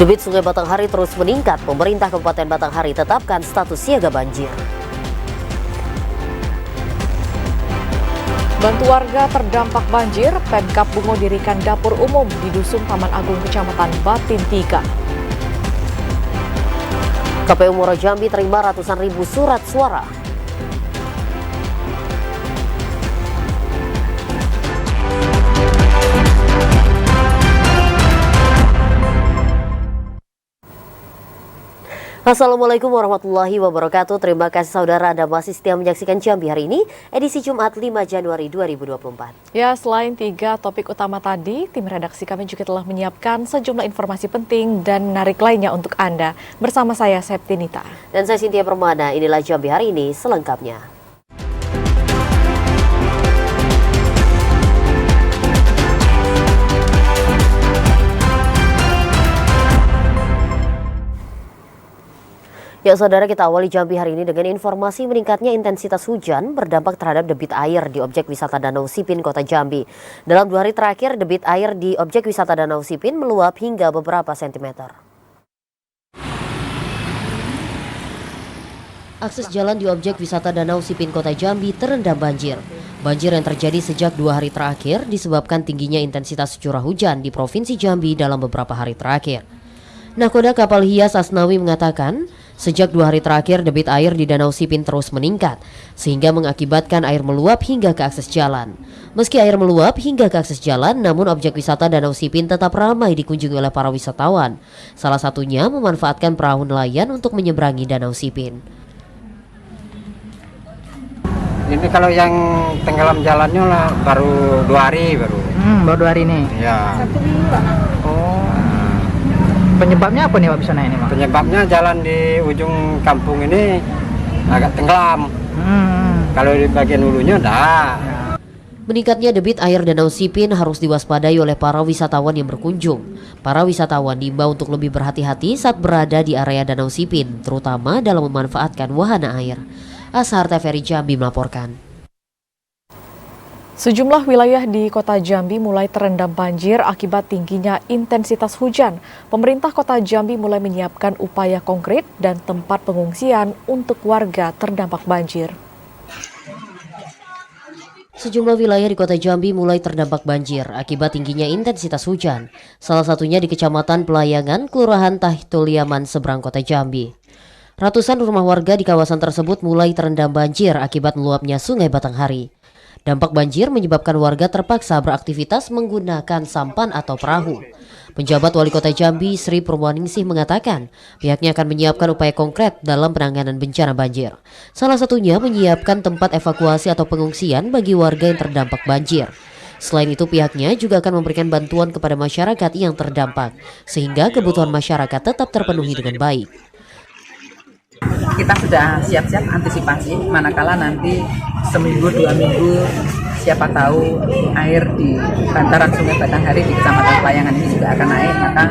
Debit Sungai Batanghari terus meningkat. Pemerintah Kabupaten Batanghari tetapkan status siaga banjir. Bantu warga terdampak banjir, Pemkab Bungo dirikan dapur umum di Dusun Taman Agung, Kecamatan Batin 3. KPU Muara Jambi terima ratusan ribu surat suara. Assalamualaikum warahmatullahi wabarakatuh. Terima kasih saudara Anda masih setia menyaksikan Jambi hari ini, edisi Jumat 5 Januari 2024. Ya, selain 3 topik utama tadi, tim redaksi kami juga telah menyiapkan sejumlah informasi penting dan menarik lainnya untuk Anda. Bersama saya, Septinita. Dan saya Cynthia Permana, inilah Jambi hari ini selengkapnya. Ya saudara, kita awali Jambi hari ini dengan informasi meningkatnya intensitas hujan berdampak terhadap debit air di objek wisata Danau Sipin, Kota Jambi. Dalam 2 hari terakhir, debit air di objek wisata Danau Sipin meluap hingga beberapa sentimeter. Akses jalan di objek wisata Danau Sipin, Kota Jambi terendam banjir. Banjir yang terjadi sejak 2 hari terakhir disebabkan tingginya intensitas curah hujan di Provinsi Jambi dalam beberapa hari terakhir. Nakoda Kapal Hias Asnawi mengatakan, sejak 2 hari terakhir debit air di Danau Sipin terus meningkat, sehingga mengakibatkan air meluap hingga ke akses jalan. Meski air meluap hingga ke akses jalan, namun objek wisata Danau Sipin tetap ramai dikunjungi oleh para wisatawan. Salah satunya memanfaatkan perahu nelayan untuk menyeberangi Danau Sipin. Ini kalau yang tenggelam jalannya lah baru 2 hari baru. Baru 2 hari ini. Ya. Oh. Penyebabnya apa nih Pak bisa naik ini Pak? Penyebabnya jalan di ujung kampung ini agak tenggelam. Kalau di bagian hulunya dah. Meningkatnya debit air Danau Sipin harus diwaspadai oleh para wisatawan yang berkunjung. Para wisatawan diimbau untuk lebih berhati-hati saat berada di area Danau Sipin, terutama dalam memanfaatkan wahana air. Ashar TVRI Jambi melaporkan. Sejumlah wilayah di Kota Jambi mulai terendam banjir akibat tingginya intensitas hujan. Pemerintah Kota Jambi mulai menyiapkan upaya konkret dan tempat pengungsian untuk warga terdampak banjir. Sejumlah wilayah di Kota Jambi mulai terdampak banjir akibat tingginya intensitas hujan. Salah satunya di Kecamatan Pelayangan, Kelurahan Tahituliaman, seberang Kota Jambi. Ratusan rumah warga di kawasan tersebut mulai terendam banjir akibat meluapnya Sungai Batanghari. Dampak banjir menyebabkan warga terpaksa beraktivitas menggunakan sampan atau perahu. Penjabat Wali Kota Jambi, Sri Purwaningsih mengatakan pihaknya akan menyiapkan upaya konkret dalam penanganan bencana banjir. Salah satunya menyiapkan tempat evakuasi atau pengungsian bagi warga yang terdampak banjir. Selain itu pihaknya juga akan memberikan bantuan kepada masyarakat yang terdampak, sehingga kebutuhan masyarakat tetap terpenuhi dengan baik. Kita sudah siap-siap antisipasi manakala nanti seminggu 2 minggu siapa tahu air di bantaran Sungai Batanghari di Kecamatan Pelayangan ini juga akan naik, maka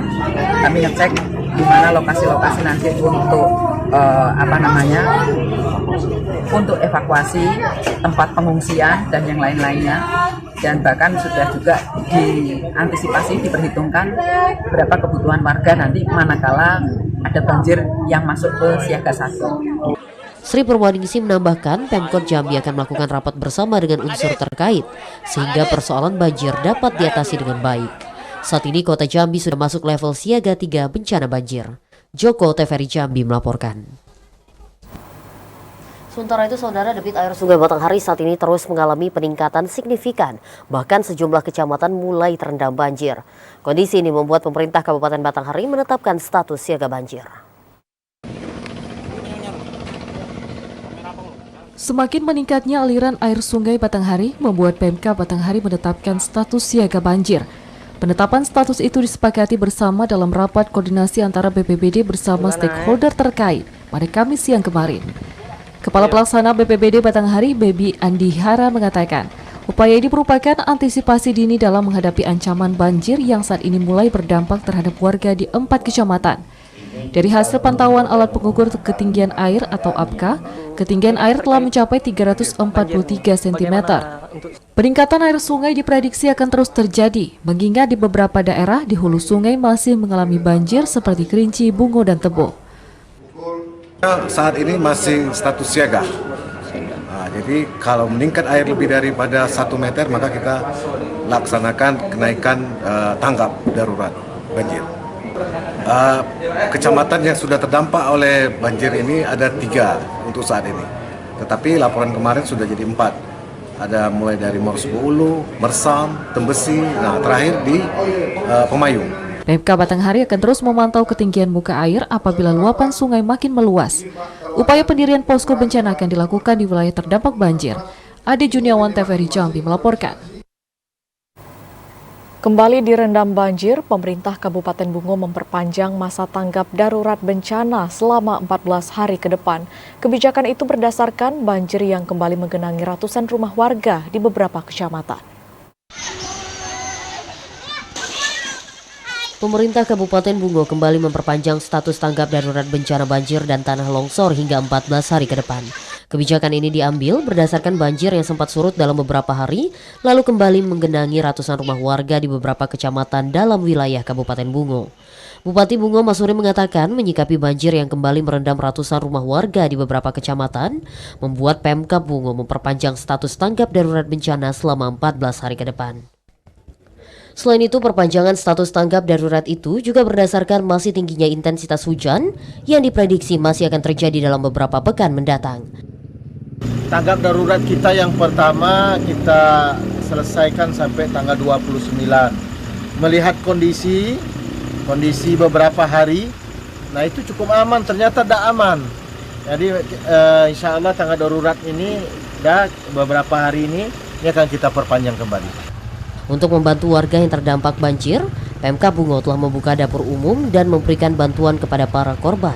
kami ngecek di mana lokasi-lokasi nanti untuk untuk evakuasi, tempat pengungsian dan yang lain-lainnya, dan bahkan sudah juga diantisipasi, diperhitungkan berapa kebutuhan warga nanti manakala ada banjir yang masuk ke siaga 1. Sri Purwaningsih menambahkan Pemkot Jambi akan melakukan rapat bersama dengan unsur terkait sehingga persoalan banjir dapat diatasi dengan baik. Saat ini Kota Jambi sudah masuk level siaga 3 bencana banjir. Joko TVRI Jambi melaporkan. Sementara itu saudara, debit air Sungai Batanghari saat ini terus mengalami peningkatan signifikan. Bahkan sejumlah kecamatan mulai terendam banjir. Kondisi ini membuat pemerintah Kabupaten Batanghari menetapkan status siaga banjir. Semakin meningkatnya aliran air Sungai Batanghari membuat Pemkab Batanghari menetapkan status siaga banjir. Penetapan status itu disepakati bersama dalam rapat koordinasi antara BPBD bersama stakeholder terkait pada Kamis siang kemarin. Kepala Pelaksana BPBD Batanghari, Baby Andihara mengatakan, upaya ini merupakan antisipasi dini dalam menghadapi ancaman banjir yang saat ini mulai berdampak terhadap warga di 4 kecamatan. Dari hasil pantauan alat pengukur ketinggian air atau APK, ketinggian air telah mencapai 343 cm. Peningkatan air sungai diprediksi akan terus terjadi, mengingat di beberapa daerah di hulu sungai masih mengalami banjir seperti Kerinci, Bungo, dan Tebo. Saat ini masih status siaga. Jadi kalau meningkat air lebih daripada 1 meter, maka kita laksanakan kenaikan tanggap darurat banjir. Kecamatan yang sudah terdampak oleh banjir ini ada 3 untuk saat ini. Tetapi laporan kemarin sudah jadi 4. Ada mulai dari Morsbo Ulu, Mersam, Tembesi, nah terakhir di Pemayung. PMK Batanghari akan terus memantau ketinggian muka air apabila luapan sungai makin meluas. Upaya pendirian posko bencana akan dilakukan di wilayah terdampak banjir. Ade Juniawan, TVRI Jambi melaporkan. Kembali direndam banjir, pemerintah Kabupaten Bungo memperpanjang masa tanggap darurat bencana selama 14 hari ke depan. Kebijakan itu berdasarkan banjir yang kembali menggenangi ratusan rumah warga di beberapa kecamatan. Pemerintah Kabupaten Bungo kembali memperpanjang status tanggap darurat bencana banjir dan tanah longsor hingga 14 hari ke depan. Kebijakan ini diambil berdasarkan banjir yang sempat surut dalam beberapa hari, lalu kembali menggenangi ratusan rumah warga di beberapa kecamatan dalam wilayah Kabupaten Bungo. Bupati Bungo Masuri mengatakan menyikapi banjir yang kembali merendam ratusan rumah warga di beberapa kecamatan, membuat Pemkab Bungo memperpanjang status tanggap darurat bencana selama 14 hari ke depan. Selain itu, perpanjangan status tanggap darurat itu juga berdasarkan masih tingginya intensitas hujan yang diprediksi masih akan terjadi dalam beberapa pekan mendatang. Tanggap darurat kita yang pertama kita selesaikan sampai tanggal 29. Melihat kondisi beberapa hari, nah itu cukup aman, ternyata tidak aman. Jadi insya Allah tanggap darurat ini beberapa hari ini akan kita perpanjang kembali. Untuk membantu warga yang terdampak banjir, Pemkab Bungo telah membuka dapur umum dan memberikan bantuan kepada para korban.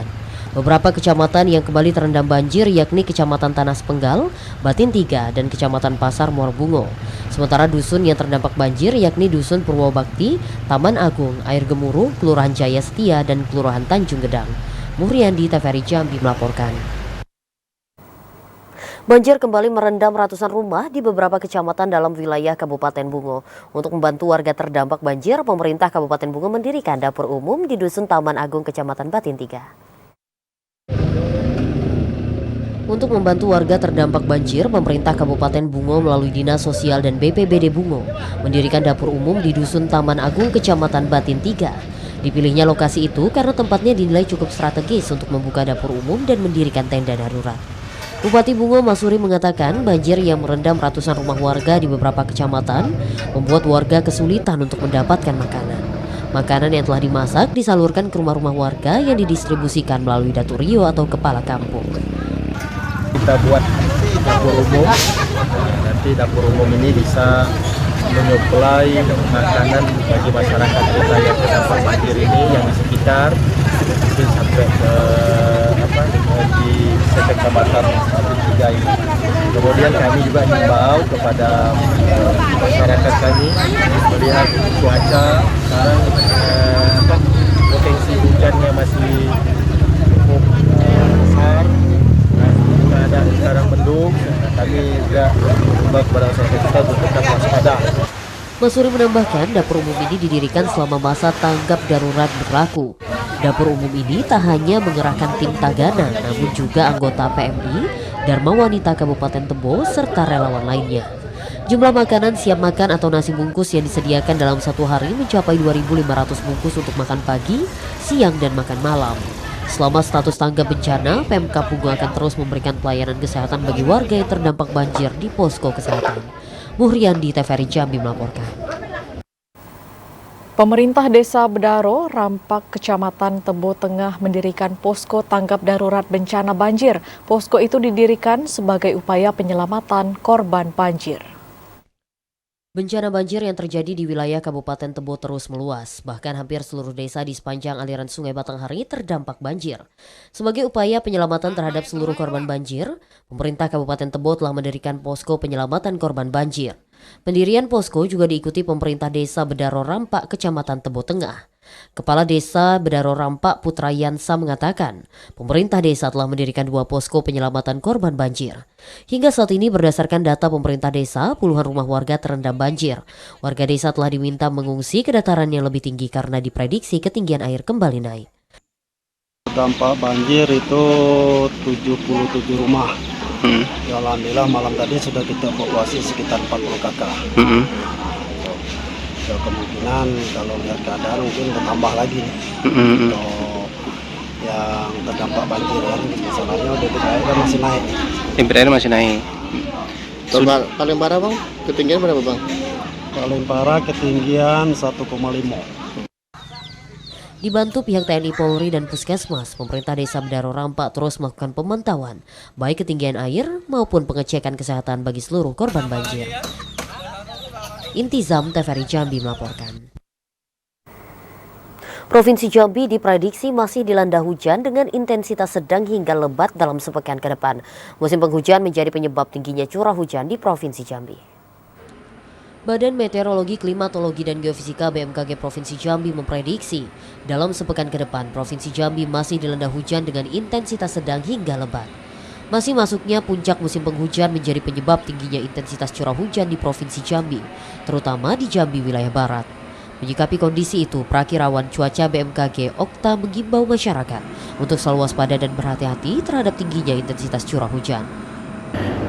Beberapa kecamatan yang kembali terendam banjir yakni Kecamatan Tanah Sepenggal, Batin 3, dan Kecamatan Pasar Muar Bungo. Sementara dusun yang terdampak banjir yakni Dusun Purwobakti, Taman Agung, Air Gemuruh, Kelurahan Jaya Setia, dan Kelurahan Tanjung Gedang. Muhriandi, TVRI Jambi melaporkan. Banjir kembali merendam ratusan rumah di beberapa kecamatan dalam wilayah Kabupaten Bungo. Untuk membantu warga terdampak banjir, pemerintah Kabupaten Bungo mendirikan dapur umum di Dusun Taman Agung, Kecamatan Batin 3. Untuk membantu warga terdampak banjir, pemerintah Kabupaten Bungo melalui Dinas Sosial dan BPBD Bungo mendirikan dapur umum di Dusun Taman Agung, Kecamatan Batin 3. Dipilihnya lokasi itu karena tempatnya dinilai cukup strategis untuk membuka dapur umum dan mendirikan tenda darurat. Bupati Bungo Masuri mengatakan banjir yang merendam ratusan rumah warga di beberapa kecamatan membuat warga kesulitan untuk mendapatkan makanan. Makanan yang telah dimasak disalurkan ke rumah-rumah warga yang didistribusikan melalui daturio atau kepala kampung. Kita buat dapur umum, nanti dapur umum ini bisa menyuplai makanan bagi masyarakat kita yang terdampak banjir ini yang di sekitar, mungkin sampai ke di Kecamatan Batin 3 ini. Kemudian kami juga himbau kepada masyarakat kami melihat cuaca sekarang potensi hujannya masih cukup besar. Keadaan sekarang mendung, kami juga himbau kepada masyarakat kita untuk tetap waspada. Masuri menambahkan dapur umum ini didirikan selama masa tanggap darurat berlaku. Dapur umum ini tak hanya mengerahkan tim tagana, namun juga anggota PMI, Dharma Wanita Kabupaten Tebo, serta relawan lainnya. Jumlah makanan siap makan atau nasi bungkus yang disediakan dalam satu hari mencapai 2.500 bungkus untuk makan pagi, siang, dan makan malam. Selama status tanggap bencana, Pemkab Bungo akan terus memberikan pelayanan kesehatan bagi warga yang terdampak banjir di posko kesehatan. Muhriandi, TVRI Jambi melaporkan. Pemerintah Desa Bedaro, Rampak, Kecamatan Tebo Tengah mendirikan posko tanggap darurat bencana banjir. Posko itu didirikan sebagai upaya penyelamatan korban banjir. Bencana banjir yang terjadi di wilayah Kabupaten Tebo terus meluas, bahkan hampir seluruh desa di sepanjang aliran Sungai Batanghari terdampak banjir. Sebagai upaya penyelamatan terhadap seluruh korban banjir, pemerintah Kabupaten Tebo telah mendirikan posko penyelamatan korban banjir. Pendirian posko juga diikuti pemerintah Desa Bedaro Rampak, Kecamatan Tebo Tengah. Kepala Desa Bedaro Rampak Putra Yansa mengatakan, pemerintah desa telah mendirikan 2 posko penyelamatan korban banjir. Hingga saat ini berdasarkan data pemerintah desa, puluhan rumah warga terendam banjir. Warga desa telah diminta mengungsi ke dataran yang lebih tinggi karena diprediksi ketinggian air kembali naik. Dampak banjir itu 77 rumah. Ya, alhamdulillah malam tadi sudah kita evakuasi sekitar 40 kakak. Ya, kemungkinan kalau lihat keadaan mungkin bertambah lagi untuk yang terdampak banjir ya. Masalahnya debit air kan masih naik. Debit air masih naik. Paling parah bang, ketinggian berapa bang? Paling parah ketinggian 1,5. Dibantu pihak TNI Polri dan Puskesmas, pemerintah desa Bedaro Rampak terus melakukan pemantauan, baik ketinggian air maupun pengecekan kesehatan bagi seluruh korban banjir. Intizam TVRI Jambi melaporkan. Provinsi Jambi diprediksi masih dilanda hujan dengan intensitas sedang hingga lebat dalam sepekan ke depan. Musim penghujan menjadi penyebab tingginya curah hujan di Provinsi Jambi. Badan Meteorologi, Klimatologi, dan Geofisika BMKG Provinsi Jambi memprediksi dalam sepekan ke depan Provinsi Jambi masih dilanda hujan dengan intensitas sedang hingga lebat. Masih masuknya puncak musim penghujan menjadi penyebab tingginya intensitas curah hujan di Provinsi Jambi, terutama di Jambi wilayah barat. Menyikapi kondisi itu, Prakirawan Cuaca BMKG Okta mengimbau masyarakat untuk selalu waspada dan berhati-hati terhadap tingginya intensitas curah hujan.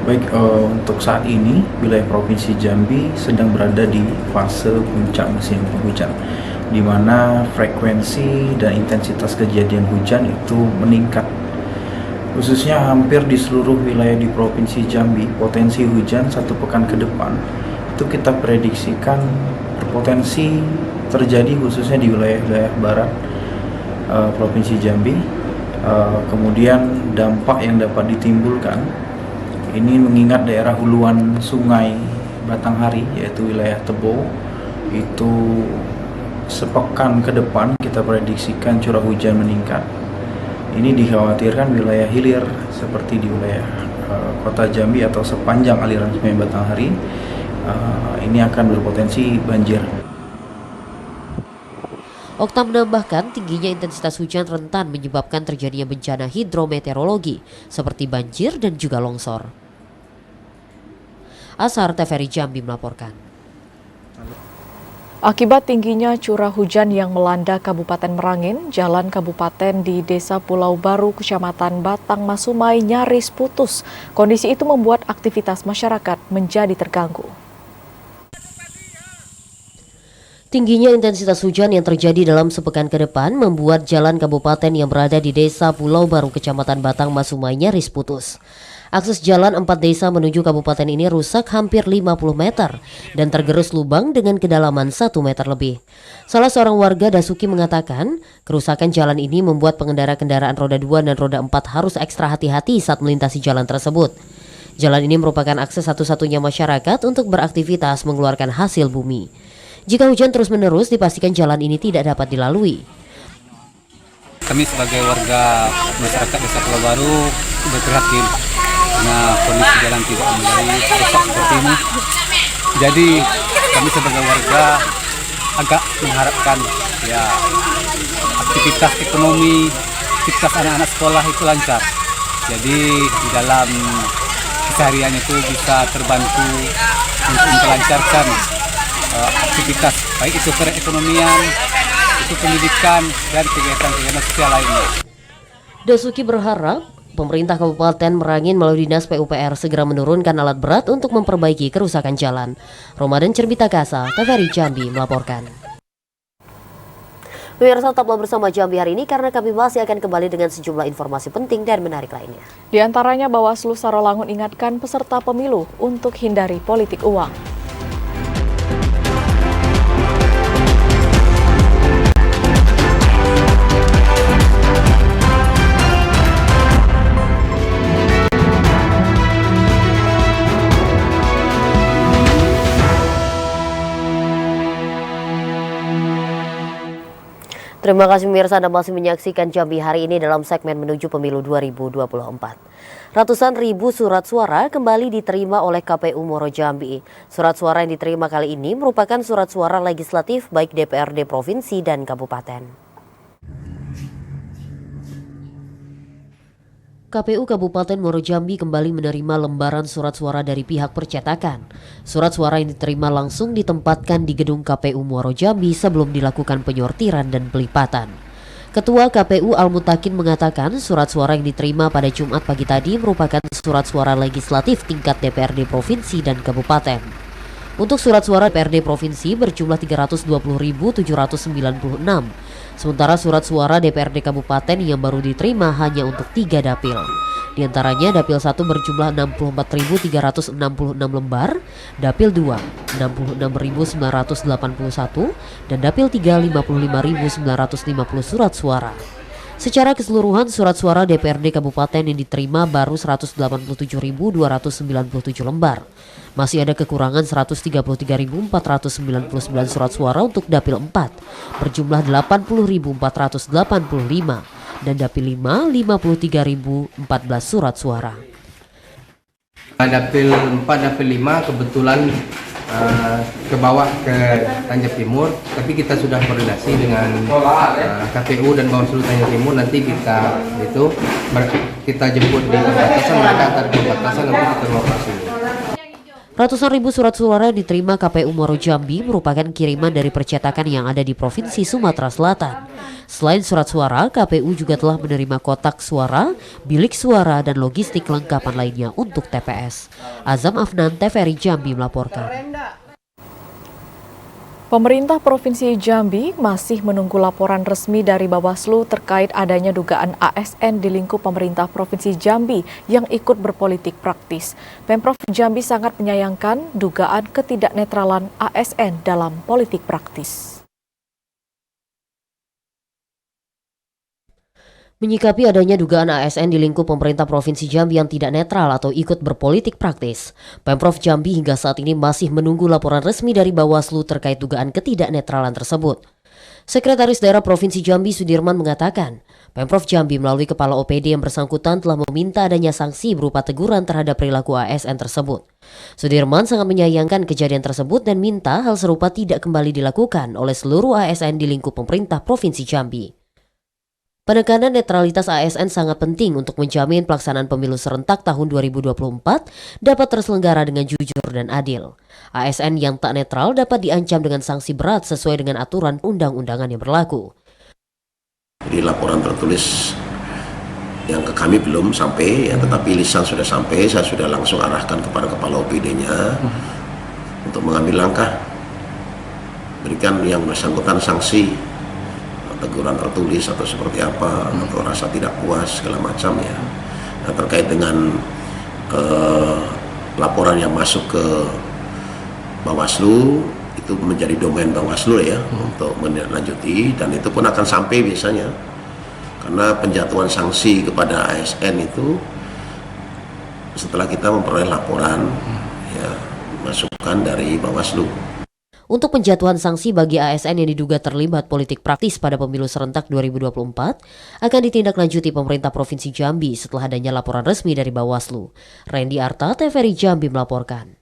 Baik, untuk saat ini wilayah Provinsi Jambi sedang berada di fase puncak musim penghujan, di mana frekuensi dan intensitas kejadian hujan itu meningkat. Khususnya hampir di seluruh wilayah di Provinsi Jambi, potensi hujan 1 pekan ke depan itu kita prediksikan berpotensi terjadi khususnya di wilayah barat Provinsi Jambi. Kemudian dampak yang dapat ditimbulkan ini mengingat daerah huluan sungai Batanghari yaitu wilayah Tebo, itu sepekan ke depan kita prediksikan curah hujan meningkat. Ini dikhawatirkan wilayah hilir seperti di wilayah kota Jambi atau sepanjang aliran sungai Batanghari ini akan berpotensi banjir. Okta menambahkan tingginya intensitas hujan rentan menyebabkan terjadinya bencana hidrometeorologi seperti banjir dan juga longsor. Asar TVRI Jambi melaporkan. Akibat tingginya curah hujan yang melanda Kabupaten Merangin, jalan kabupaten di Desa Pulau Baru, Kecamatan Batang Masumai nyaris putus. Kondisi itu membuat aktivitas masyarakat menjadi terganggu. Tingginya intensitas hujan yang terjadi dalam sepekan ke depan membuat jalan kabupaten yang berada di Desa Pulau Baru, Kecamatan Batang Masumai nyaris putus. Akses jalan 4 desa menuju kabupaten ini rusak hampir 50 meter dan tergerus lubang dengan kedalaman 1 meter lebih. Salah seorang warga Dasuki mengatakan, kerusakan jalan ini membuat pengendara kendaraan roda 2 dan roda 4 harus ekstra hati-hati saat melintasi jalan tersebut. Jalan ini merupakan akses satu-satunya masyarakat untuk beraktivitas mengeluarkan hasil bumi. Jika hujan terus-menerus, dipastikan jalan ini tidak dapat dilalui. Kami sebagai warga masyarakat Desa Pulau Baru berprihatin karena kondisi jalan tidak mulai rusak seperti ini. Jadi kami sebagai warga agak mengharapkan ya aktivitas ekonomi, aktivitas anak-anak sekolah itu lancar. Jadi di dalam keseharian itu bisa terbantu untuk melancarkan aktivitas baik itu perekonomian, itu pendidikan dan kegiatan-kegiatan sosial lainnya. Dasuki berharap pemerintah Kabupaten Merangin melalui Dinas PUPR segera menurunkan alat berat untuk memperbaiki kerusakan jalan. Ramadan Cerbitakasa, TVRI Jambi melaporkan. Pemirsa, tetaplah bersama Jambi hari ini karena kami masih akan kembali dengan sejumlah informasi penting dan menarik lainnya. Di antaranya Bawaslu Sarolangun ingatkan peserta pemilu untuk hindari politik uang. Terima kasih pemirsa, Anda masih menyaksikan Jambi hari ini dalam segmen menuju pemilu 2024. Ratusan ribu surat suara kembali diterima oleh KPU Muaro Jambi. Surat suara yang diterima kali ini merupakan surat suara legislatif baik DPRD Provinsi dan Kabupaten. KPU Kabupaten Muaro Jambi kembali menerima lembaran surat suara dari pihak percetakan. Surat suara yang diterima langsung ditempatkan di gedung KPU Muaro Jambi sebelum dilakukan penyortiran dan pelipatan. Ketua KPU Al-Mutakin mengatakan surat suara yang diterima pada Jumat pagi tadi merupakan surat suara legislatif tingkat DPRD Provinsi dan Kabupaten. Untuk surat suara DPRD Provinsi berjumlah 320.796. Sementara surat suara DPRD Kabupaten yang baru diterima hanya untuk 3 dapil. Di antaranya dapil 1 berjumlah 64.366 lembar, dapil 2 66.981 dan dapil 3 55.950 surat suara. Secara keseluruhan surat suara DPRD Kabupaten yang diterima baru 187.297 lembar. Masih ada kekurangan 133.499 surat suara untuk dapil 4 berjumlah 80.485 dan dapil 5 53.014 surat suara. Dapil 4, dapil 5 kebetulan ke bawah ke Tanjung Timur, tapi kita sudah koordinasi dengan KPU dan Bawaslu Tanjung Timur. Nanti kita jemput di perbatasan, mereka antar di perbatasan untuk kita lokasi. Ratusan ribu surat suara yang diterima KPU Muaro Jambi merupakan kiriman dari percetakan yang ada di Provinsi Sumatera Selatan. Selain surat suara, KPU juga telah menerima kotak suara, bilik suara, dan logistik kelengkapan lainnya untuk TPS. Azam Afnan, TVRI Jambi melaporkan. Pemerintah Provinsi Jambi masih menunggu laporan resmi dari Bawaslu terkait adanya dugaan ASN di lingkup pemerintah Provinsi Jambi yang ikut berpolitik praktis. Pemprov Jambi sangat menyayangkan dugaan ketidaknetralan ASN dalam politik praktis. Menyikapi adanya dugaan ASN di lingkup pemerintah Provinsi Jambi yang tidak netral atau ikut berpolitik praktis, Pemprov Jambi hingga saat ini masih menunggu laporan resmi dari Bawaslu terkait dugaan ketidaknetralan tersebut. Sekretaris Daerah Provinsi Jambi Sudirman mengatakan, Pemprov Jambi melalui Kepala OPD yang bersangkutan telah meminta adanya sanksi berupa teguran terhadap perilaku ASN tersebut. Sudirman sangat menyayangkan kejadian tersebut dan minta hal serupa tidak kembali dilakukan oleh seluruh ASN di lingkup pemerintah Provinsi Jambi. Penekanan netralitas ASN sangat penting untuk menjamin pelaksanaan pemilu serentak tahun 2024 dapat terselenggara dengan jujur dan adil. ASN yang tak netral dapat diancam dengan sanksi berat sesuai dengan aturan undang-undangan yang berlaku. Jadi laporan tertulis yang ke kami belum sampai, ya, tetapi lisan sudah sampai. Saya sudah langsung arahkan kepada Kepala OPD-nya untuk mengambil langkah, berikan yang bersangkutan sanksi, teguran tertulis atau seperti apa, atau rasa tidak puas segala macam ya. Nah, terkait dengan laporan yang masuk ke Bawaslu, itu menjadi domain Bawaslu ya untuk menindaklanjuti, dan itu pun akan sampai biasanya karena penjatuhan sanksi kepada ASN itu setelah kita memperoleh laporan ya, masukan dari Bawaslu. Untuk penjatuhan sanksi bagi ASN yang diduga terlibat politik praktis pada pemilu serentak 2024 akan ditindaklanjuti pemerintah Provinsi Jambi setelah adanya laporan resmi dari Bawaslu. Randy Arta, TVRI Jambi melaporkan.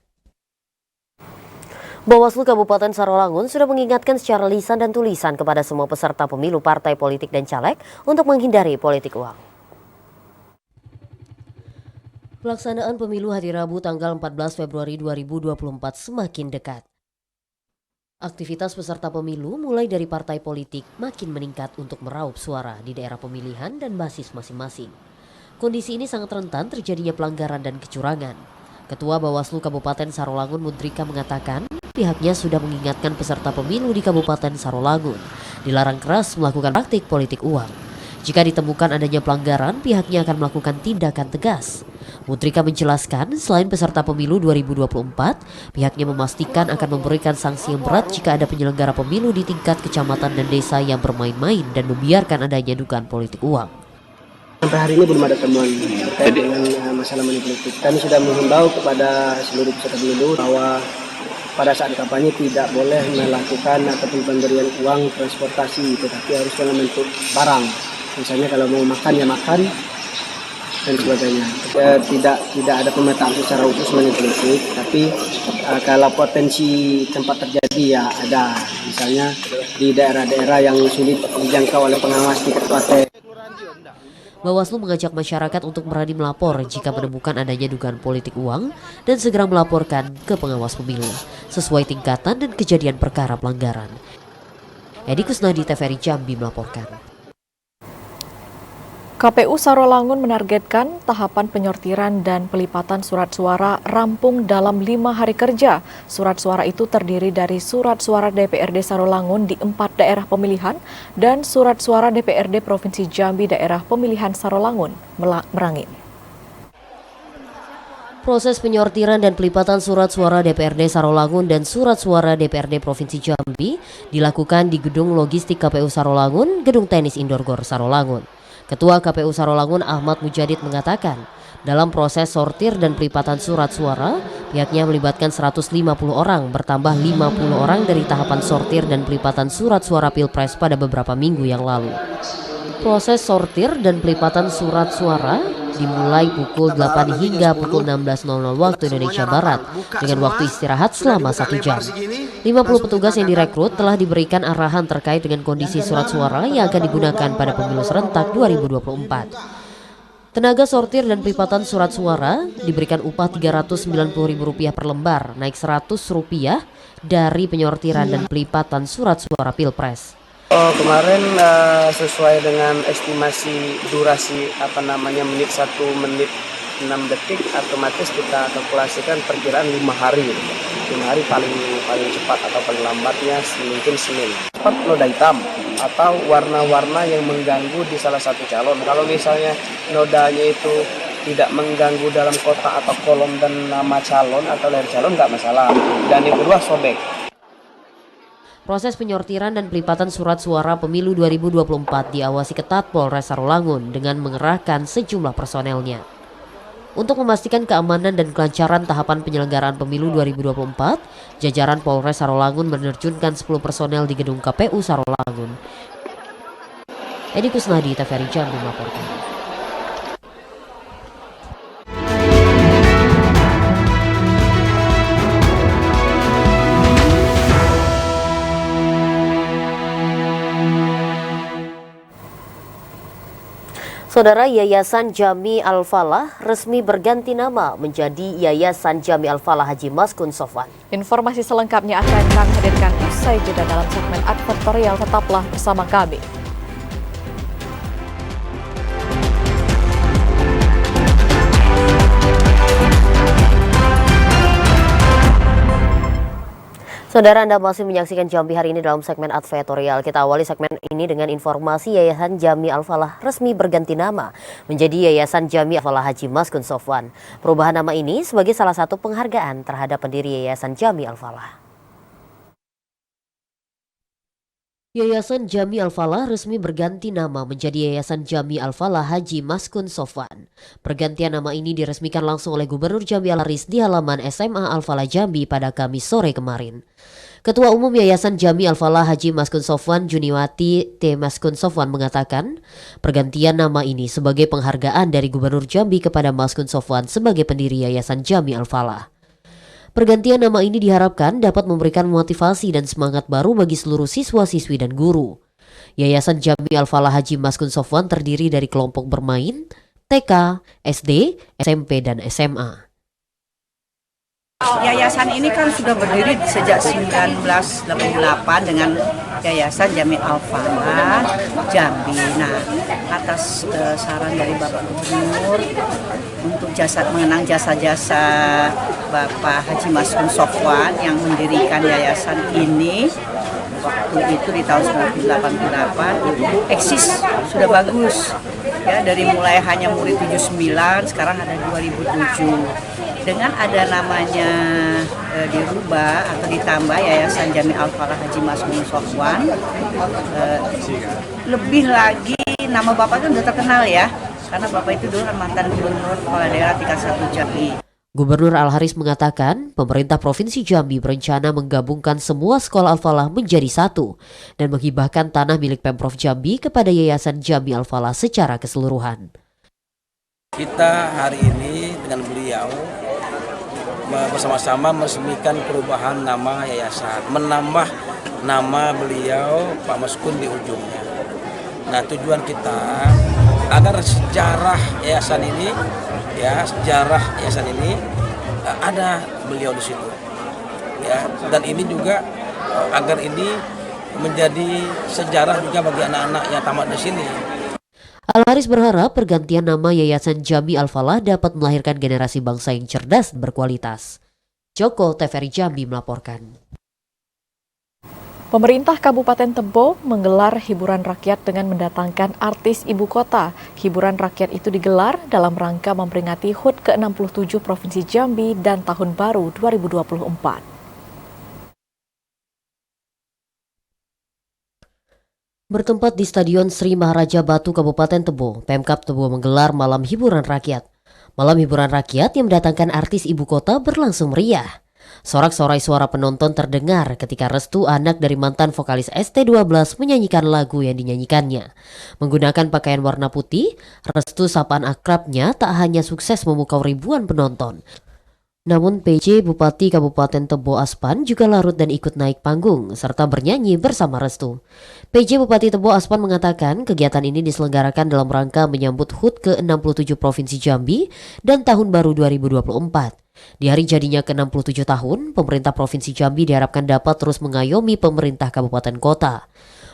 Bawaslu Kabupaten Sarolangun sudah mengingatkan secara lisan dan tulisan kepada semua peserta pemilu partai politik dan caleg untuk menghindari politik uang. Pelaksanaan pemilu hari Rabu tanggal 14 Februari 2024 semakin dekat. Aktivitas peserta pemilu mulai dari partai politik makin meningkat untuk meraup suara di daerah pemilihan dan basis masing-masing. Kondisi ini sangat rentan terjadinya pelanggaran dan kecurangan. Ketua Bawaslu Kabupaten Sarolangun Mudrika mengatakan pihaknya sudah mengingatkan peserta pemilu di Kabupaten Sarolangun dilarang keras melakukan praktik politik uang. Jika ditemukan adanya pelanggaran, pihaknya akan melakukan tindakan tegas. Mudrika menjelaskan selain peserta pemilu 2024, pihaknya memastikan akan memberikan sanksi yang berat jika ada penyelenggara pemilu di tingkat kecamatan dan desa yang bermain-main dan membiarkan adanya dugaan politik uang. Sampai hari ini belum ada temuan terkait dengan masalah money politik. Kami sudah menghimbau kepada seluruh peserta pemilu bahwa pada saat kampanye tidak boleh melakukan ataupun pemberian uang transportasi, tetapi harus dalam bentuk barang. Misalnya kalau mau makan ya makan dan sebagainya. Tidak ada pemetaan secara khusus mengenai politik, tapi kalau potensi tempat terjadi ya ada. Misalnya di daerah-daerah yang sulit dijangkau oleh pengawas di kabupaten. Bawaslu mengajak masyarakat untuk berani melapor jika menemukan adanya dugaan politik uang dan segera melaporkan ke pengawas pemilu sesuai tingkatan dan kejadian perkara pelanggaran. Edi Kusnadi, TVRI Jambi melaporkan. KPU Sarolangun menargetkan tahapan penyortiran dan pelipatan surat suara rampung dalam 5 hari kerja. Surat suara itu terdiri dari surat suara DPRD Sarolangun di 4 daerah pemilihan dan surat suara DPRD Provinsi Jambi daerah pemilihan Sarolangun, Merangin. Proses penyortiran dan pelipatan surat suara DPRD Sarolangun dan surat suara DPRD Provinsi Jambi dilakukan di Gedung Logistik KPU Sarolangun, Gedung Tenis Indoor Gor Sarolangun. Ketua KPU Sarolangun Ahmad Mujadid mengatakan, dalam proses sortir dan pelipatan surat suara, pihaknya melibatkan 150 orang, bertambah 50 orang dari tahapan sortir dan pelipatan surat suara Pilpres pada beberapa minggu yang lalu. Proses sortir dan pelipatan surat suara dimulai pukul 8 hingga pukul 16.00 waktu Indonesia Barat dengan waktu istirahat selama 1 jam. 50 petugas yang direkrut telah diberikan arahan terkait dengan kondisi surat suara yang akan digunakan pada pemilu serentak 2024. Tenaga sortir dan pelipatan surat suara diberikan upah Rp390.000 per lembar, naik Rp100 dari penyortiran dan pelipatan surat suara Pilpres. Kemarin sesuai dengan estimasi durasi menit 1 menit 6 detik, otomatis kita kalkulasikan perkiraan 5 hari. 5 hari paling cepat atau paling lambatnya mungkin Senin. Noda hitam atau warna-warna yang mengganggu di salah satu calon. Kalau misalnya nodanya itu tidak mengganggu dalam kotak atau kolom dan nama calon atau layar calon nggak masalah. Dan yang kedua sobek. Proses penyortiran dan pelipatan surat suara pemilu 2024 diawasi ketat Polres Sarolangun dengan mengerahkan sejumlah personelnya. Untuk memastikan keamanan dan kelancaran tahapan penyelenggaraan pemilu 2024, jajaran Polres Sarolangun menerjunkan 10 personel di gedung KPU Sarolangun. Edi Kusnadi, TVRI Jambi melaporkan. Saudara, Yayasan Jami Al-Falah resmi berganti nama menjadi Yayasan Jami Al-Falah Haji Maskun Sofwan. Informasi selengkapnya akan kami hadirkan usai jeda dalam segmen advertorial. Tetaplah bersama kami. Saudara, Anda masih menyaksikan Jambi hari ini dalam segmen advertorial. Kita awali segmen ini dengan informasi Yayasan Jami Al-Falah resmi berganti nama menjadi Yayasan Jami Al-Falah Haji Maskun Sofwan. Perubahan nama ini sebagai salah satu penghargaan terhadap pendiri Yayasan Jami Al-Falah. Yayasan Jami Al-Falah resmi berganti nama menjadi Yayasan Jami Al-Falah Haji Maskun Sofwan. Pergantian nama ini diresmikan langsung oleh Gubernur Jambi Al-Haris di halaman SMA Al-Falah Jambi pada Kamis sore kemarin. Ketua Umum Yayasan Jami Al-Falah Haji Maskun Sofwan, Juniwati T. Maskun Sofwan mengatakan, pergantian nama ini sebagai penghargaan dari Gubernur Jambi kepada Maskun Sofwan sebagai pendiri Yayasan Jami Al-Falah. Pergantian nama ini diharapkan dapat memberikan motivasi dan semangat baru bagi seluruh siswa-siswi dan guru. Yayasan Jami Al-Falah Haji Maskun Sofwan terdiri dari kelompok bermain, TK, SD, SMP, dan SMA. Yayasan ini kan sudah berdiri sejak 1988 dengan Yayasan Jami Al-Falah Jambi. Nah, atas saran dari Bapak Gubernur untuk mengenang jasa-jasa Bapak Haji Maskun Sofwan yang mendirikan yayasan ini waktu itu di tahun 1988 itu eksis sudah bagus ya, dari mulai hanya murid 79 sekarang ada 2007. Dengan ada namanya dirubah atau ditambah Yayasan Jami Al-Falah Haji Maskun Sofwan, lebih lagi nama Bapak kan sudah terkenal ya, karena Bapak itu dulu mantan gubernur kepala daerah tingkat 1 Jambi. Gubernur Al-Haris mengatakan pemerintah Provinsi Jambi berencana menggabungkan semua sekolah Al-Falah menjadi satu dan menghibahkan tanah milik Pemprov Jambi kepada Yayasan Jambi Al-Falah secara keseluruhan. Kita hari ini dengan beliau bersama-sama meresmikan perubahan nama yayasan, menambah nama beliau Pak Maskun di ujungnya. Nah, tujuan kita agar sejarah yayasan ini ada beliau di situ. Ya, dan ini juga agar ini menjadi sejarah juga bagi anak-anak yang tamat di sini. Al-Haris berharap pergantian nama Yayasan Jambi Al-Falah dapat melahirkan generasi bangsa yang cerdas dan berkualitas. Joko TVRI Jambi melaporkan. Pemerintah Kabupaten Tebo menggelar hiburan rakyat dengan mendatangkan artis ibu kota. Hiburan rakyat itu digelar dalam rangka memperingati HUT ke-67 Provinsi Jambi dan Tahun Baru 2024. Bertempat di Stadion Sri Maharaja Batu Kabupaten Tebo, Pemkab Tebo menggelar malam hiburan rakyat. Malam hiburan rakyat yang mendatangkan artis ibu kota berlangsung meriah. Sorak-sorai suara penonton terdengar ketika Restu, anak dari mantan vokalis ST12, menyanyikan lagu yang dinyanyikannya. Menggunakan pakaian warna putih, Restu, sapaan akrabnya, tak hanya sukses memukau ribuan penonton. Namun PJ Bupati Kabupaten Tebo Aspan juga larut dan ikut naik panggung serta bernyanyi bersama Restu. PJ Bupati Tebo Aspan mengatakan kegiatan ini diselenggarakan dalam rangka menyambut HUT ke-67 Provinsi Jambi dan Tahun Baru 2024. Di hari jadinya ke-67 tahun, pemerintah Provinsi Jambi diharapkan dapat terus mengayomi pemerintah kabupaten kota.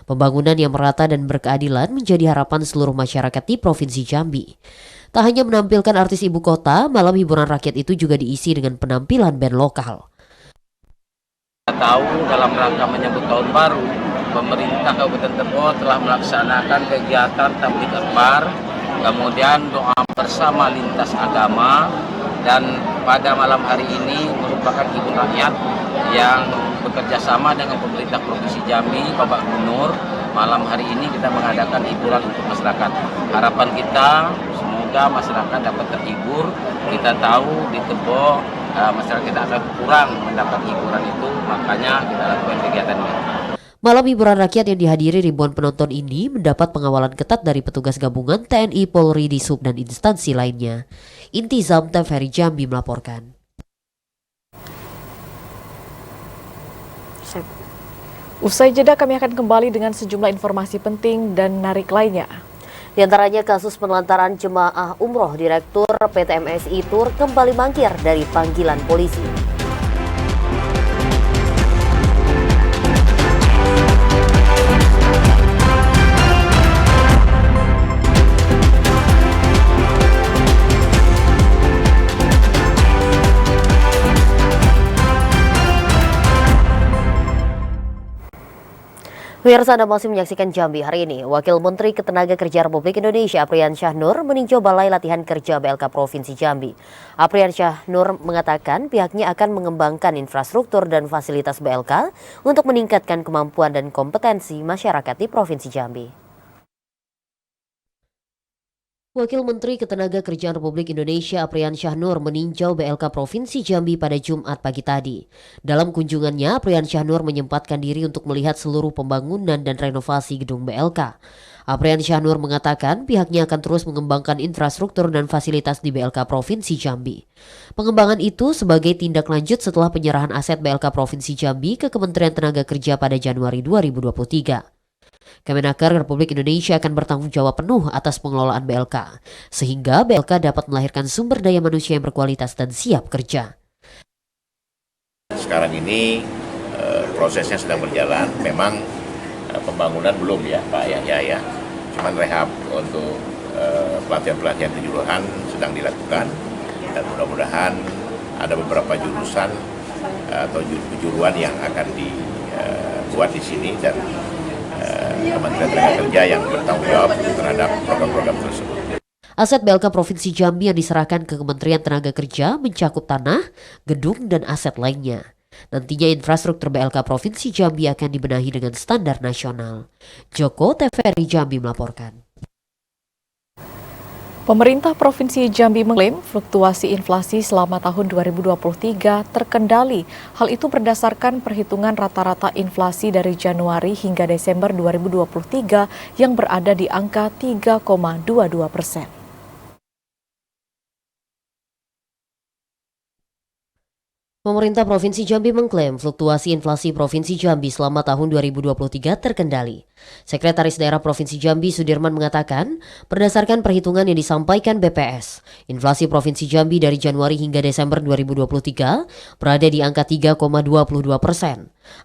Pembangunan yang merata dan berkeadilan menjadi harapan seluruh masyarakat di Provinsi Jambi. Tak hanya menampilkan artis ibu kota, malam hiburan rakyat itu juga diisi dengan penampilan band lokal. Kita tahu dalam rangka menyambut tahun baru, pemerintah Kabupaten Tebo telah melaksanakan kegiatan tabligh akbar, kemudian doa bersama lintas agama, dan pada malam hari ini merupakan hiburan rakyat yang bekerja sama dengan pemerintah Provinsi Jambi, Bapak Gubernur. Malam hari ini kita mengadakan hiburan untuk masyarakat. Harapan kita semoga masyarakat dapat terhibur. Kita tahu di Tebo masyarakat kita akan kurang mendapat hiburan itu, makanya kita lakukan kegiatan ini. Malam hiburan rakyat yang dihadiri ribuan penonton ini mendapat pengawalan ketat dari petugas gabungan TNI, Polri, Disub, dan instansi lainnya. Intizam TVRI Jambi melaporkan. Usai jeda kami akan kembali dengan sejumlah informasi penting dan menarik lainnya. Di antaranya kasus penelantaran jemaah umroh Direktur PT MSI Tour kembali mangkir dari panggilan polisi. Pemirsa, Anda masih menyaksikan Jambi hari ini. Wakil Menteri Ketenagakerjaan Republik Indonesia Apriansyah Nur meninjau Balai Latihan Kerja BLK Provinsi Jambi. Apriansyah Nur mengatakan pihaknya akan mengembangkan infrastruktur dan fasilitas BLK untuk meningkatkan kemampuan dan kompetensi masyarakat di Provinsi Jambi. Wakil Menteri Ketenagakerjaan Republik Indonesia Apriansyah Nur meninjau BLK Provinsi Jambi pada Jumat pagi tadi. Dalam kunjungannya, Apriansyah Nur menyempatkan diri untuk melihat seluruh pembangunan dan renovasi gedung BLK. Apriansyah Nur mengatakan pihaknya akan terus mengembangkan infrastruktur dan fasilitas di BLK Provinsi Jambi. Pengembangan itu sebagai tindak lanjut setelah penyerahan aset BLK Provinsi Jambi ke Kementerian Tenaga Kerja pada Januari 2023. Kemenaker Republik Indonesia akan bertanggung jawab penuh atas pengelolaan BLK, sehingga BLK dapat melahirkan sumber daya manusia yang berkualitas dan siap kerja. Sekarang ini prosesnya sedang berjalan, memang pembangunan belum ya Pak ya. Cuman rehab untuk pelatihan-pelatihan kejuruan sedang dilakukan, dan mudah-mudahan ada beberapa jurusan atau kejuruan yang akan dibuat di sini, dan Kementerian Tenaga Kerja yang bertanggung jawab terhadap program-program tersebut. Aset BLK Provinsi Jambi yang diserahkan ke Kementerian Tenaga Kerja mencakup tanah, gedung, dan aset lainnya. Nantinya infrastruktur BLK Provinsi Jambi akan dibenahi dengan standar nasional. Joko TVRI Jambi melaporkan. Pemerintah Provinsi Jambi mengklaim fluktuasi inflasi selama tahun 2023 terkendali. Hal itu berdasarkan perhitungan rata-rata inflasi dari Januari hingga Desember 2023 yang berada di angka 3,22%. Pemerintah Provinsi Jambi mengklaim fluktuasi inflasi Provinsi Jambi selama tahun 2023 terkendali. Sekretaris Daerah Provinsi Jambi Sudirman mengatakan, berdasarkan perhitungan yang disampaikan BPS, inflasi Provinsi Jambi dari Januari hingga Desember 2023 berada di angka 3,22%.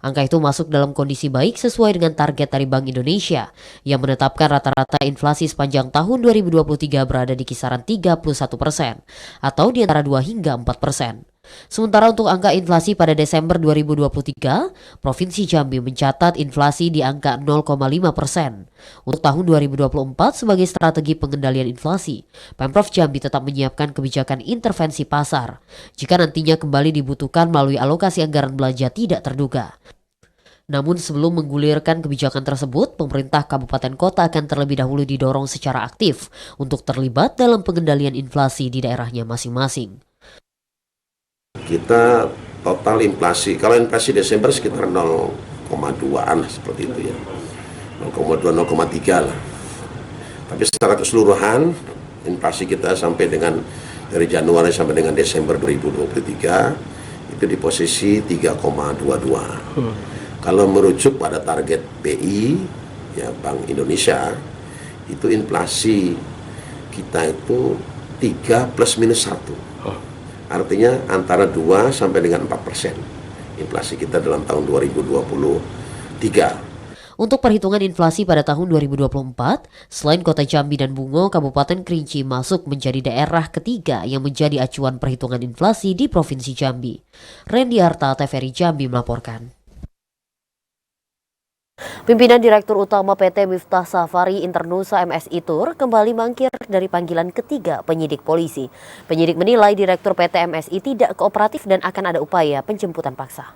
Angka itu masuk dalam kondisi baik sesuai dengan target dari Bank Indonesia yang menetapkan rata-rata inflasi sepanjang tahun 2023 berada di kisaran 31% atau di antara 2 hingga 4%. Sementara untuk angka inflasi pada Desember 2023, Provinsi Jambi mencatat inflasi di angka 0,5%. Untuk tahun 2024 sebagai strategi pengendalian inflasi, Pemprov Jambi tetap menyiapkan kebijakan intervensi pasar jika nantinya kembali dibutuhkan melalui alokasi anggaran belanja tidak terduga. Namun sebelum menggulirkan kebijakan tersebut, pemerintah kabupaten kota akan terlebih dahulu didorong secara aktif untuk terlibat dalam pengendalian inflasi di daerahnya masing-masing. Kita total inflasi, kalau inflasi Desember sekitar 0,2an seperti itu ya, 0,2, 0,3 lah. Tapi secara keseluruhan inflasi kita sampai dengan dari Januari sampai dengan Desember 2023 itu di posisi 3,22. Kalau merujuk pada target BI ya Bank Indonesia, itu inflasi kita itu 3 plus minus 1. Artinya antara 2 sampai dengan 4% inflasi kita dalam tahun 2023. Untuk perhitungan inflasi pada tahun 2024, selain Kota Jambi dan Bungo, Kabupaten Kerinci masuk menjadi daerah ketiga yang menjadi acuan perhitungan inflasi di Provinsi Jambi. Randy Arta, TVRI Jambi melaporkan. Pimpinan Direktur Utama PT Miftah Safari Internusa MSI Tour kembali mangkir dari panggilan ketiga penyidik polisi. Penyidik menilai Direktur PT MSI tidak kooperatif dan akan ada upaya penjemputan paksa.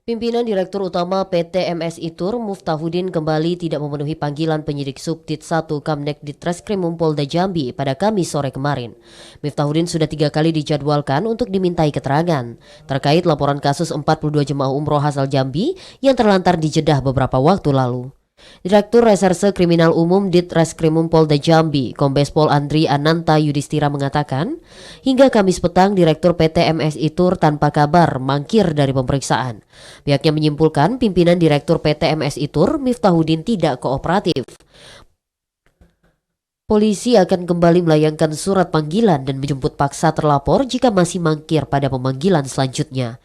Pimpinan Direktur Utama PT MSI Tour Muftahuddin kembali tidak memenuhi panggilan penyidik Subdit 1 Kamnek Ditreskrimum Polda Jambi pada Kamis sore kemarin. Muftahuddin sudah 3 kali dijadwalkan untuk dimintai keterangan terkait laporan kasus 42 jemaah umroh asal Jambi yang terlantar di Jeddah beberapa waktu lalu. Direktur Reserse Kriminal Umum Ditreskrimum Polda Jambi, Kombes Pol Andri Ananta Yudhistira mengatakan, hingga Kamis petang Direktur PT MSI Tour tanpa kabar mangkir dari pemeriksaan. Pihaknya menyimpulkan pimpinan Direktur PT MSI Tour Miftahuddin tidak kooperatif. Polisi akan kembali melayangkan surat panggilan dan menjemput paksa terlapor jika masih mangkir pada pemanggilan selanjutnya.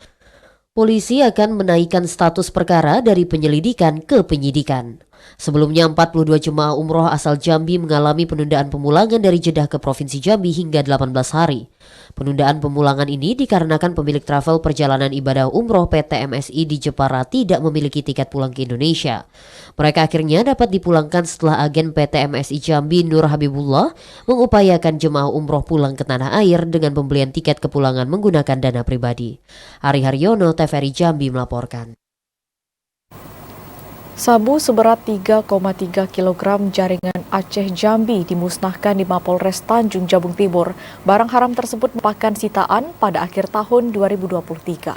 Polisi akan menaikkan status perkara dari penyelidikan ke penyidikan. Sebelumnya 42 jemaah umroh asal Jambi mengalami penundaan pemulangan dari Jeddah ke Provinsi Jambi hingga 18 hari. Penundaan pemulangan ini dikarenakan pemilik travel perjalanan ibadah umroh PT MSI di Jepara tidak memiliki tiket pulang ke Indonesia. Mereka akhirnya dapat dipulangkan setelah agen PT MSI Jambi Nur Habibullah mengupayakan jemaah umroh pulang ke tanah air dengan pembelian tiket kepulangan menggunakan dana pribadi. Ari Haryono, TVRI Jambi melaporkan. Sabu seberat 3,3 kg jaringan Aceh Jambi dimusnahkan di Mapolres Tanjung Jabung Timur. Barang haram tersebut merupakan sitaan pada akhir tahun 2023.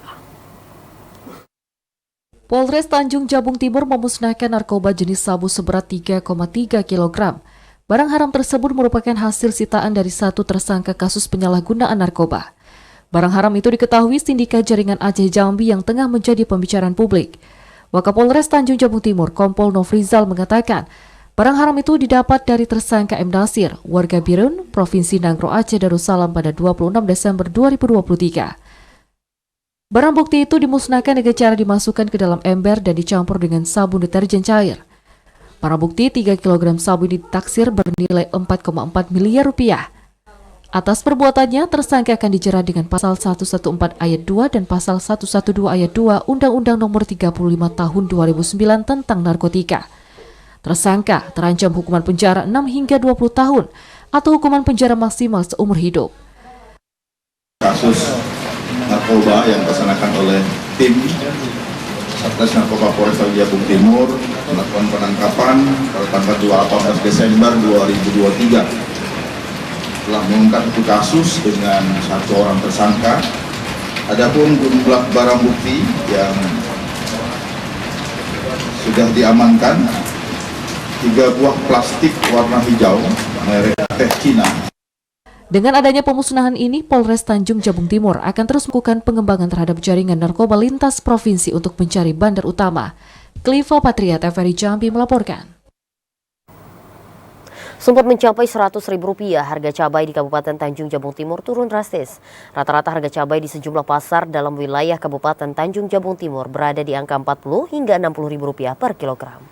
Polres Tanjung Jabung Timur memusnahkan narkoba jenis sabu seberat 3,3 kg. Barang haram tersebut merupakan hasil sitaan dari satu tersangka kasus penyalahgunaan narkoba. Barang haram itu diketahui sindikat jaringan Aceh Jambi yang tengah menjadi pembicaraan publik. Wakapolres Tanjung Jabung Timur, Kompol Nofrizal mengatakan, barang haram itu didapat dari tersangka M. Nasir, warga Birun, Provinsi Nangro Aceh Darussalam pada 26 Desember 2023. Barang bukti itu dimusnahkan dengan cara dimasukkan ke dalam ember dan dicampur dengan sabun deterjen cair. Barang bukti 3 kg sabu ditaksir bernilai 4,4 miliar rupiah. Atas perbuatannya, tersangka akan dijerat dengan pasal 114 ayat 2 dan pasal 112 ayat 2 Undang-Undang Nomor 35 Tahun 2009 tentang narkotika. Tersangka terancam hukuman penjara 6 hingga 20 tahun atau hukuman penjara maksimal seumur hidup. Kasus narkoba yang dilaksanakan oleh tim Satgas Narkoba Polres Tanjung Jabung Timur melakukan penangkapan pada tanggal 18 Desember 2023. Telah mengungkap satu kasus dengan 1 orang tersangka. Adapun jumlah barang bukti yang sudah diamankan 3 buah plastik warna hijau merek Teh Cina. Dengan adanya pemusnahan ini, Polres Tanjung Jabung Timur akan terus melakukan pengembangan terhadap jaringan narkoba lintas provinsi untuk mencari bandar utama. Kliva Patria, TVRI Jambi melaporkan. Sempat mencapai Rp100.000, harga cabai di Kabupaten Tanjung Jabung Timur turun drastis. Rata-rata harga cabai di sejumlah pasar dalam wilayah Kabupaten Tanjung Jabung Timur berada di angka Rp40 hingga Rp60.000 per kilogram.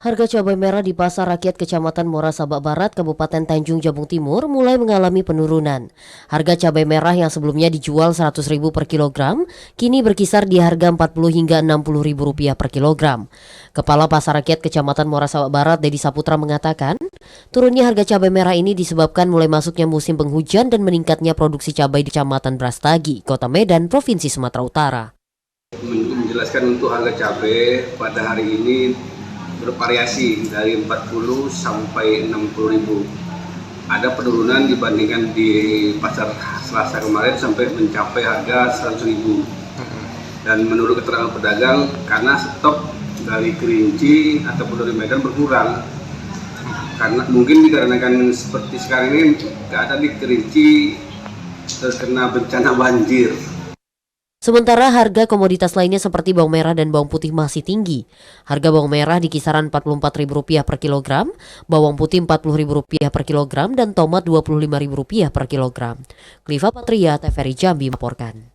Harga cabai merah di Pasar Rakyat Kecamatan Muara Sabak Barat, Kabupaten Tanjung Jabung Timur mulai mengalami penurunan. Harga cabai merah yang sebelumnya dijual Rp100.000 per kilogram, kini berkisar di harga Rp40 hingga Rp60.000 per kilogram. Kepala Pasar Rakyat Kecamatan Muara Sabak Barat, Dedi Saputra mengatakan, turunnya harga cabai merah ini disebabkan mulai masuknya musim penghujan dan meningkatnya produksi cabai di Kecamatan Brastagi, Kota Medan, Provinsi Sumatera Utara. Menjelaskan untuk harga cabai pada hari ini bervariasi dari 40 sampai 60.000. Ada penurunan dibandingkan di pasar Selasa kemarin sampai mencapai harga 100.000. Dan menurut keterangan pedagang, karena stok dari Kerinci ataupun dari Medan berkurang. Karena mungkin dikarenakan seperti sekarang ini keadaan di Kerinci terkena bencana banjir. Sementara harga komoditas lainnya seperti bawang merah dan bawang putih masih tinggi. Harga bawang merah di kisaran Rp44.000 per kilogram, bawang putih Rp40.000 per kilogram, dan tomat Rp25.000 per kilogram. Kliva Patria, TVRI Jambi melaporkan.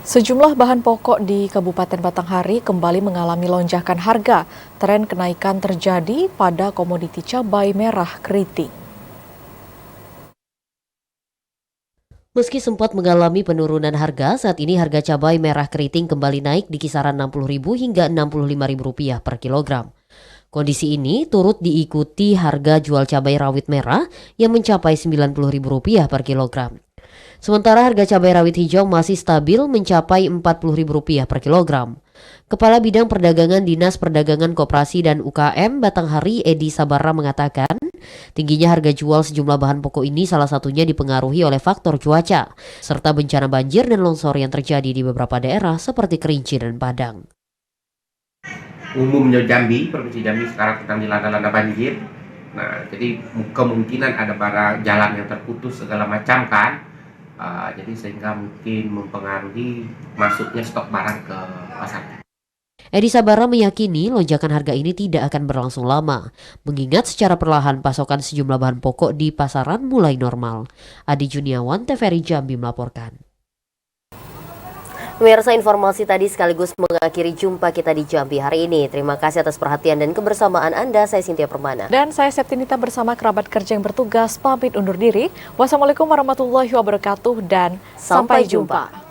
Sejumlah bahan pokok di Kabupaten Batanghari kembali mengalami lonjakan harga. Tren kenaikan terjadi pada komoditi cabai merah keriting. Meski sempat mengalami penurunan harga, saat ini harga cabai merah keriting kembali naik di kisaran Rp60.000 hingga Rp65.000 per kilogram. Kondisi ini turut diikuti harga jual cabai rawit merah yang mencapai Rp90.000 per kilogram. Sementara harga cabai rawit hijau masih stabil mencapai Rp40.000 per kilogram. Kepala Bidang Perdagangan Dinas Perdagangan Koperasi dan UKM Batanghari, Edi Sabara mengatakan, tingginya harga jual sejumlah bahan pokok ini salah satunya dipengaruhi oleh faktor cuaca, serta bencana banjir dan longsor yang terjadi di beberapa daerah seperti Kerinci dan Padang. Umumnya Jambi, Provinsi Jambi sekarang sedang dilanda-landa banjir. Nah, jadi kemungkinan ada barang jalan yang terputus segala macam kan. Jadi sehingga mungkin mempengaruhi masuknya stok barang ke pasar. Edi Sabara meyakini lonjakan harga ini tidak akan berlangsung lama, mengingat secara perlahan pasokan sejumlah bahan pokok di pasaran mulai normal. Adi Juniawan, TVRI Jambi melaporkan. Pemirsa, informasi tadi sekaligus mengakhiri jumpa kita di Jambi hari ini. Terima kasih atas perhatian dan kebersamaan Anda. Saya Cynthia Permana. Dan saya Septinita bersama kerabat kerja yang bertugas pamit undur diri. Wassalamualaikum warahmatullahi wabarakatuh dan sampai jumpa.